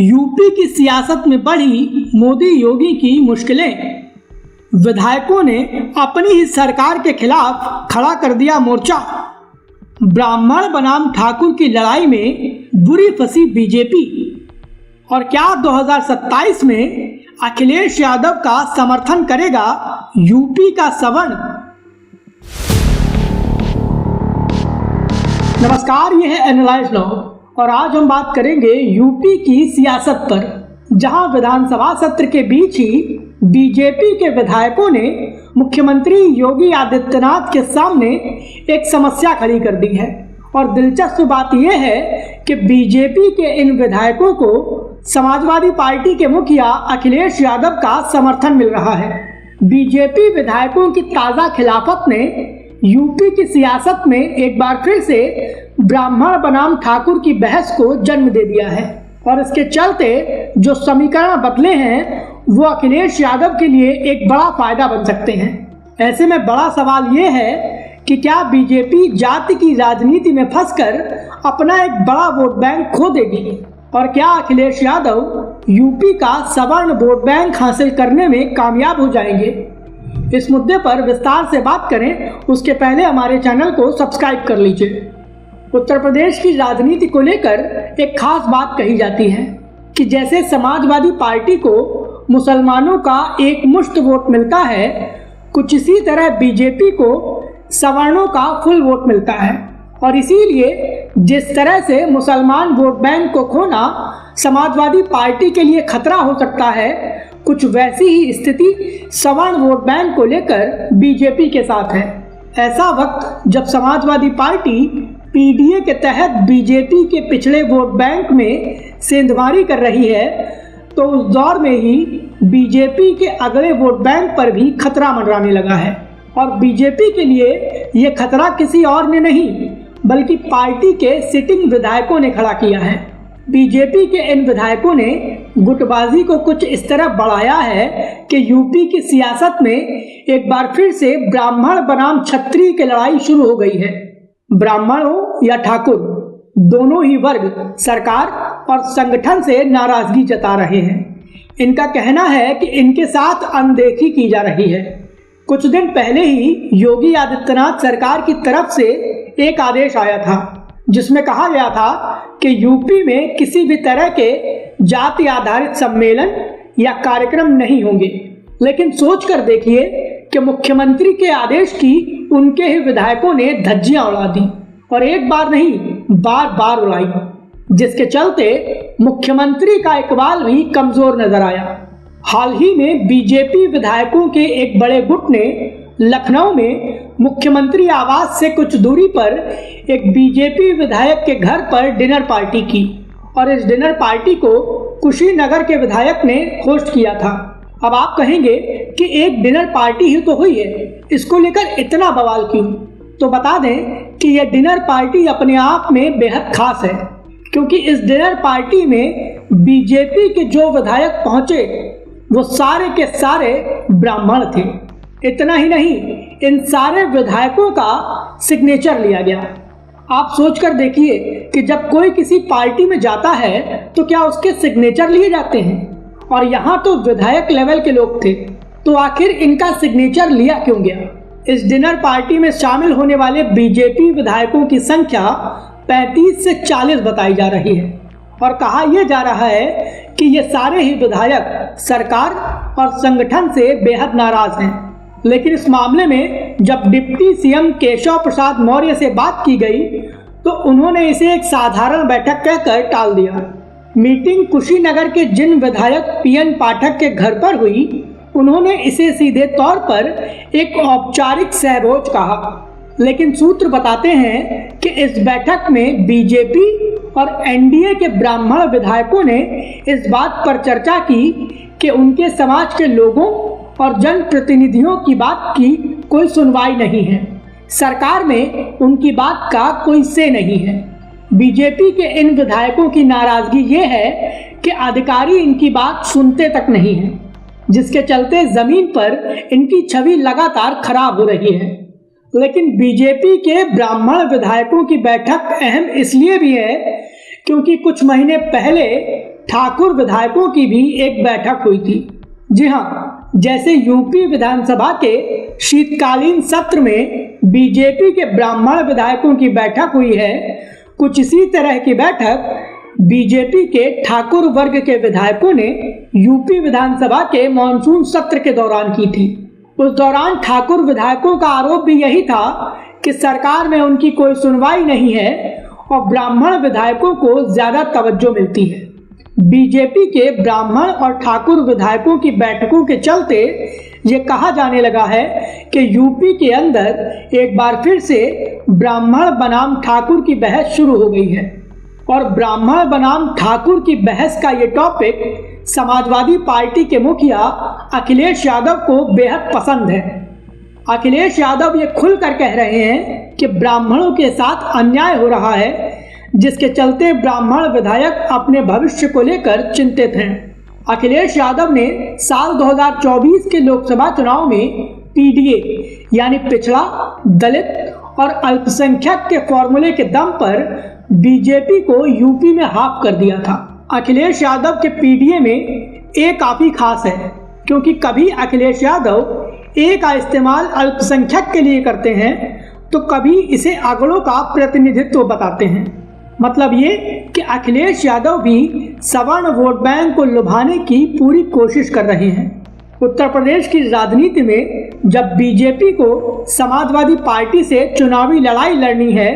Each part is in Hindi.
यूपी की सियासत में बढ़ी मोदी योगी की मुश्किलें। विधायकों ने अपनी ही सरकार के खिलाफ खड़ा कर दिया मोर्चा। ब्राह्मण बनाम ठाकुर की लड़ाई में बुरी फंसी बीजेपी। और क्या 2027 में अखिलेश यादव का समर्थन करेगा यूपी का सवर्ण? नमस्कार, यह है एनालाइज नाउ और आज हम बात करेंगे यूपी की सियासत पर, जहां विधानसभा सत्र के बीच ही बीजेपी के विधायकों ने मुख्यमंत्री योगी आदित्यनाथ के सामने एक समस्या खड़ी कर दी है। और दिलचस्प बात यह है कि बीजेपी के इन विधायकों को समाजवादी पार्टी के मुखिया अखिलेश यादव का समर्थन मिल रहा है। बीजेपी विधायकों की ताजा खिलाफत ने यूपी की सियासत में एक बार फिर से ब्राह्मण बनाम ठाकुर की बहस को जन्म दे दिया है। और इसके चलते जो समीकरण बदले हैं वो अखिलेश यादव के लिए एक बड़ा फायदा बन सकते हैं। ऐसे में बड़ा सवाल ये है कि क्या बीजेपी जाति की राजनीति में फंसकर अपना एक बड़ा वोट बैंक खो देगी, और क्या अखिलेश यादव यूपी का सवर्ण वोट बैंक हासिल करने में कामयाब हो जाएंगे? इस मुद्दे पर विस्तार से बात करें उसके पहले हमारे चैनल को सब्सक्राइब कर लीजिए। उत्तर प्रदेश की राजनीति को लेकर एक खास बात कही जाती है कि जैसे समाजवादी पार्टी को मुसलमानों का एक मुश्त वोट मिलता है, कुछ इसी तरह बीजेपी को सवर्णों का फुल वोट मिलता है। और इसीलिए जिस तरह से मुसलमान वोट बैंक को खोना समाजवादी पार्टी के लिए खतरा हो सकता है, कुछ वैसी ही स्थिति सवर्ण वोट बैंक को लेकर बीजेपी के साथ है। ऐसा वक्त जब समाजवादी पार्टी पीडीए के तहत बीजेपी के पिछड़े वोट बैंक में सेंधमारी कर रही है, तो उस दौर में ही बीजेपी के अगले वोट बैंक पर भी खतरा मंडराने लगा है। और बीजेपी के लिए यह खतरा किसी और ने नहीं बल्कि पार्टी के सिटिंग विधायकों ने खड़ा किया है। बीजेपी के इन विधायकों ने गुटबाजी को कुछ इस तरह बढ़ाया है कि यूपी की सियासत में एक बार फिर से ब्राह्मण बनाम क्षत्रिय की लड़ाई शुरू हो गई है। ब्राह्मण हो या ठाकुर, दोनों ही वर्ग सरकार और संगठन से नाराजगी जता रहे हैं। इनका कहना है कि इनके साथ अनदेखी की जा रही है। कुछ दिन पहले ही योगी आदित्यनाथ सरकार की तरफ से एक आदेश आया था जिसमें कहा गया था कि यूपी में किसी भी तरह के जाति आधारित सम्मेलन या कार्यक्रम नहीं होंगे। लेकिन सोचकर देखिए कि मुख्यमंत्री के आदेश की उनके ही विधायकों ने धज्जियां उड़ा दी, और एक बार नहीं बार बार उड़ाई, जिसके चलते मुख्यमंत्री का इकबाल भी कमजोर नजर आया। हाल ही में बीजेपी विधायकों के एक बड़े गुट ने लखनऊ में मुख्यमंत्री आवास से कुछ दूरी पर एक बीजेपी विधायक के घर पर डिनर पार्टी की, और इस डिनर पार्टी को कुशीनगर के विधायक ने होस्ट किया था। अब आप कहेंगे कि एक डिनर पार्टी ही तो हुई है, इसको लेकर इतना बवाल क्यों? तो बता दें कि यह डिनर पार्टी अपने आप में बेहद खास है, क्योंकि इस डिनर पार्टी में बीजेपी के जो विधायक पहुंचे वो सारे के सारे ब्राह्मण थे। इतना ही नहीं, इन सारे विधायकों का सिग्नेचर लिया गया। आप सोचकर देखिए कि जब कोई किसी पार्टी में जाता है तो क्या उसके सिग्नेचर लिए जाते हैं? और यहाँ तो विधायक लेवल के लोग थे, तो आखिर इनका सिग्नेचर लिया क्यों गया? इस डिनर पार्टी में शामिल होने वाले बीजेपी विधायकों की संख्या 35 से 40 बताई जा रही है। और कहा यह जा रहा है कि ये सारे ही विधायक सरकार और संगठन से बेहद नाराज हैं। लेकिन इस मामले में जब डिप्टी सीएम केशव प्रसाद मौर्य से बात की गई तो उन्होंने इसे एक साधारण बैठक कहकर टाल दिया। मीटिंग कुशीनगर के जिन विधायक पीएन पाठक के घर पर हुई, उन्होंने इसे सीधे तौर पर एक औपचारिक सहभोज कहा। लेकिन सूत्र बताते हैं कि इस बैठक में बीजेपी और एनडीए के ब्राह्मण विधायकों ने इस बात पर चर्चा की कि उनके समाज के लोगों और जनप्रतिनिधियों की बात की कोई सुनवाई नहीं है, सरकार में उनकी बात का कोई से नहीं है। बीजेपी के इन विधायकों की नाराजगी ये है कि अधिकारी इनकी बात सुनते तक नहीं है, जिसके चलते जमीन पर इनकी छवि लगातार खराब हो रही है। लेकिन बीजेपी के ब्राह्मण विधायकों की बैठक अहम इसलिए भी है क्योंकि कुछ महीने पहले ठाकुर विधायकों की भी एक बैठक हुई थी। जी हाँ, जैसे यूपी विधानसभा के शीतकालीन सत्र में बीजेपी के ब्राह्मण विधायकों की बैठक हुई है, कुछ इसी तरह की बैठक बीजेपी के ठाकुर वर्ग के विधायकों ने यूपी विधानसभा के मॉनसून सत्र के दौरान की थी। उस दौरान ठाकुर विधायकों का आरोप भी यही था कि सरकार में उनकी कोई सुनवाई नहीं है और ब्राह्मण विधायकों को ज्यादा तवज्जो मिलती है। बीजेपी के ब्राह्मण और ठाकुर विधायकों की बैठकों के चलते ये कहा जाने लगा है कि यूपी के अंदर एक बार फिर से ब्राह्मण बनाम ठाकुर की बहस शुरू हो गई है और ब्राह्मण बनाम ठाकुर की बहस का ये टॉपिक समाजवादी पार्टी के मुखिया अखिलेश यादव को बेहद पसंद है। अखिलेश यादव ये खुलकर कह रहे हैं कि ब्राह्मणों के साथ अन्याय हो रहा है, जिसके चलते ब्राह्मण विधायक अपने भविष्य को लेकर चिंतित हैं। अखिलेश यादव ने साल 2024 के लोकसभा चुनाव में पीडीए यानी पिछड़ा, दलित और अल्पसंख्यक के फॉर्मूले के दम पर बीजेपी को यूपी में हाफ कर दिया था। अखिलेश यादव के पीडीए में ए काफी खास है, क्योंकि कभी अखिलेश यादव ए का इस्तेमाल अल्पसंख्यक के लिए करते हैं तो कभी इसे आंकड़ों का प्रतिनिधित्व बताते हैं। मतलब ये कि अखिलेश यादव भी सवर्ण वोट बैंक को लुभाने की पूरी कोशिश कर रहे हैं। उत्तर प्रदेश की राजनीति में जब बीजेपी को समाजवादी पार्टी से चुनावी लड़ाई लड़नी है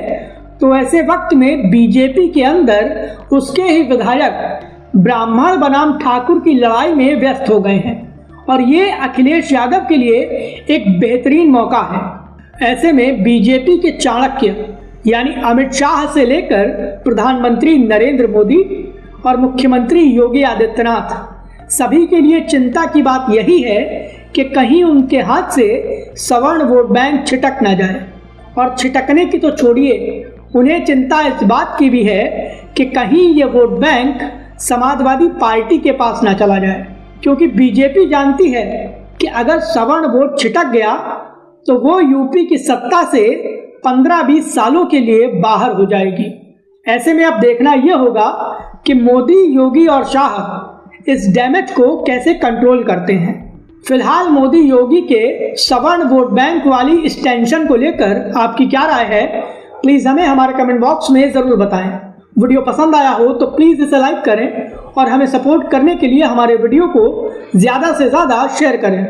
तो ऐसे वक्त में बीजेपी के अंदर उसके ही विधायक ब्राह्मण बनाम ठाकुर की लड़ाई में व्यस्त हो गए हैं और ये अखिलेश यादव के लिए एक बेहतरीन मौका है। ऐसे में बीजेपी के चाणक्य यानी अमित शाह से लेकर प्रधानमंत्री नरेंद्र मोदी और मुख्यमंत्री योगी आदित्यनाथ सभी के लिए चिंता की बात यही है कि कहीं उनके हाथ से सवर्ण वोट बैंक छिटक न जाए। और छिटकने की तो छोड़िए, उन्हें चिंता इस बात की भी है कि कहीं ये वोट बैंक समाजवादी पार्टी के पास ना चला जाए, क्योंकि बीजेपी जानती है कि अगर सवर्ण वोट छिटक गया तो वो यूपी की सत्ता से 15-20 सालों के लिए बाहर हो जाएगी। ऐसे में अब देखना यह होगा कि मोदी, योगी और शाह इस डैमेज को कैसे कंट्रोल करते हैं। फिलहाल मोदी योगी के सवर्ण वोट बैंक वाली इस टेंशन को लेकर आपकी क्या राय है, प्लीज हमें हमारे कमेंट बॉक्स में जरूर बताएं। वीडियो पसंद आया हो तो प्लीज इसे लाइक करें और हमें सपोर्ट करने के लिए हमारे वीडियो को ज्यादा से ज्यादा शेयर करें।